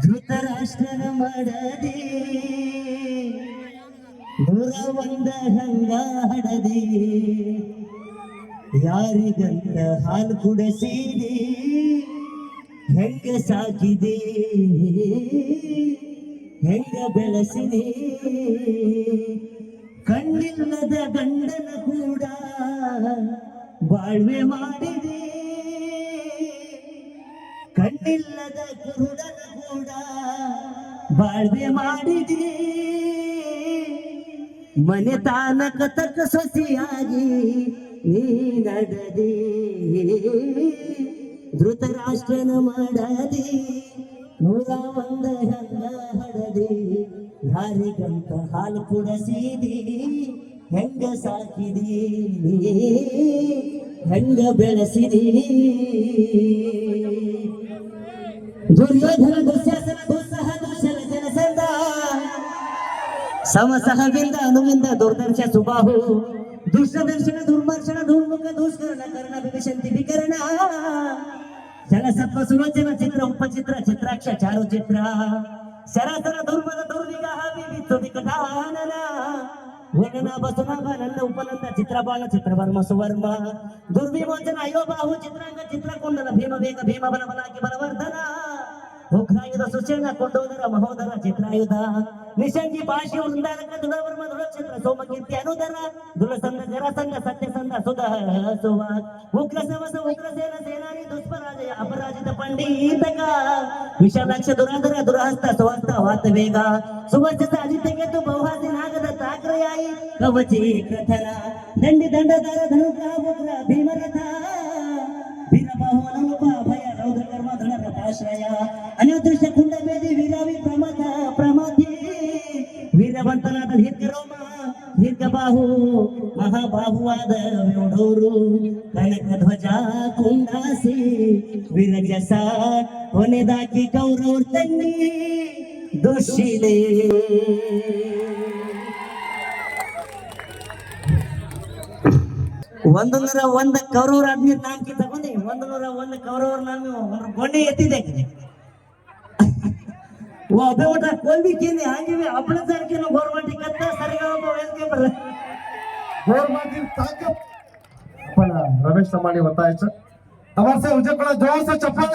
ಧೃತರಾಷ್ಟ್ರನ ಮಾಡದೆ ನೂರ ಒಂದ ಹಂಗ ಹಡದೆ ಯಾರಿಗಂತ ಹಾಲು ಕುಡಿಸಿದೆ ಹೆಂಗ ಸಾಕಿದೆ ಹೆಂಗ ಬೆಳೆಸಿದೆ ಕಣ್ಣಿಲ್ಲದ ಗಂಡನ ಕೂಡ ಬಾಳ್ವೆ ಮಾಡಿದೆ ಕಣ್ಣಿಲ್ಲದ ಕುರುಡನ ಕೂಡ ಬಾಳ್ವೆ ಮಾಡಿದೆ ಮನೆ ತಾನಕ ತಕ್ಕ ಸೊಸೆಯಾಗಿ ನೀ ನಡೆದೆ ಧೃತರಾಷ್ಟ್ರನ ಮಾಡದೆ ನೂರ ಒಂದ ಹಂಗ ಹಡದೆ ಯಾರಿಗಂತ ಹಾಲು ಕುಡಿಸಿದಿ ಹೆಂಗ ಸಾಕಿದಿ ಹೆಂಗ ಬೆಳೆಸಿದಿ ದುರ್ಯೋಧನ ದುಶ್ಯಾಸನ ದುಸ್ಸಹ ದುಶ್ಶಲ ಜನಸಂದ ಸಮಸಹವಿಂದ ಅನುವಿಂದ ದುರ್ದರ್ಶ ಸುಬಾಹು ದುಷ್ಟದರ್ಶನ ದುರ್ಮರ್ಶನ ದುರ್ಮುಖ ದುಷ್ಕರಣ ಕರ್ಣ ವಿಭೀಷಂತಿ ವಿಕರಣ ಜಲಸತ್ವ ಸುಲೋಚನ ಚಿತ್ರ ಉಪಚಿತ್ರ ಚಿತ್ರಾಕ್ಷ ಚಾರು ಚಿತ್ರ ಶರಸರ ದುರ್ಮದ ದುರ್ವಿಗಾಹ ವಿವಿತ್ತು ವಿಕಟಾನನ ವರ್ಣನ ಬಸುನಾಭ ನನ್ನ ಉಪನಂದ ಚಿತ್ರಬಾಲ ಚಿತ್ರವರ್ಮ ಸುವರ್ಮ ದುರ್ವಿಮೋಚನ ಅಯೋಬಾಹು ಚಿತ್ರಾಂಗ ಚಿತ್ರಕೊಂಡನ ಭೀಮ ವೇಗ ಭೀಮ ಬಲ ಬಲಾಕಿ ಬಲವರ್ಧನ ಉಗ್ರಾಯುಧ ಸುಶೇನ ಕೊಂಡೋದರ ಮಹೋದರ ಚಿತ್ರಾಯುಧ ನಿಶಂಗಿ ಪಾಶಿ ವೃಂದಾರಕ ದುಳವರ್ಮ ದುಳಚಿತ್ರ ಸೋಮಕೀರ್ತಿ ಅನುದರ ದುಳಸಂದ ಜರಸಂಗ ಸತ್ಯಸಂದ ಸುಧ ಸುವ ಉಗ್ರ ಸಮಸ ಉಗ್ರಸೇನ ಸೇನಾನಿ ದುಷ್ಪರಾಜಯ ಅಪರಾಜಿತ ಪಂಡಿತಕ ವಿಶಾಲಾಕ್ಷ ದುರಾಧರ ದುರಹಸ್ತ ಸುಹಸ್ತ ವಾತ ವೇಗ ಸುವರ್ಚಿತ ಅಜಿತಗೆದ್ದು ಬಹುಹಾಸಿ ನಾಗದ ತಾಕ್ರಯಾಯಿ ಕವಚಿ ಕಥನ ದಂಡಿ ದಂಡಧರ ಧನುಗ್ರಹ ಉಗ್ರ ಭೀಮರಥ ವೀರಬಾಹುನೂಪ ಭಯ ರೌದ್ರ ಕರ್ಮ ಧನರಥಾಶ್ರಯ ಅನದೃಶ್ಯ ಕುಂಡ ಬೇದಿ ವೀರಾವಿ ಪ್ರಮಥ ಪ್ರಮಥಿ ವೀರವಂತನಾದ ದೀರ್ಘರೋಮ ದೀರ್ಘಬಾಹು ಮಹಾಬಾಹುವಾದ ವ್ಯೋಢೋರು ಕನಕ ಧ್ವಜ ಕುಂಡಾಸಿ ವಿರಜಸ ಹೊನೆದಾಕಿ ಕೌರವ್ರ ತನ್ನಿ ದುಶ್ಶೀಲೆ ಒಂದೊಂದರ ಒಂದ ಕೌರವ್ರ ಆದ್ಮೇಲೆ ನಾಮಕಿ ತಗೊಂಡೆ 101 ಕೌರವ್ರ ನಾನು ಗೊಂಡೆ ಎತ್ತಿದೆ ಒಬ್ಬ ಊಟ ಕೊಲ್ಬಿಕ್ಕೇನೆ ಆಗಿವೆ ಅಪ್ಪಳ ಸಾರ್ಕೇನು ಗೋರ್ಮೆಂಟ್ ಕತ್ತ ಸರಿಗ ಬರ गवर्नमेंट ताकत पण रमेश समाणी होता याचं हमारे से उजे पड़ा जोर से चप्पल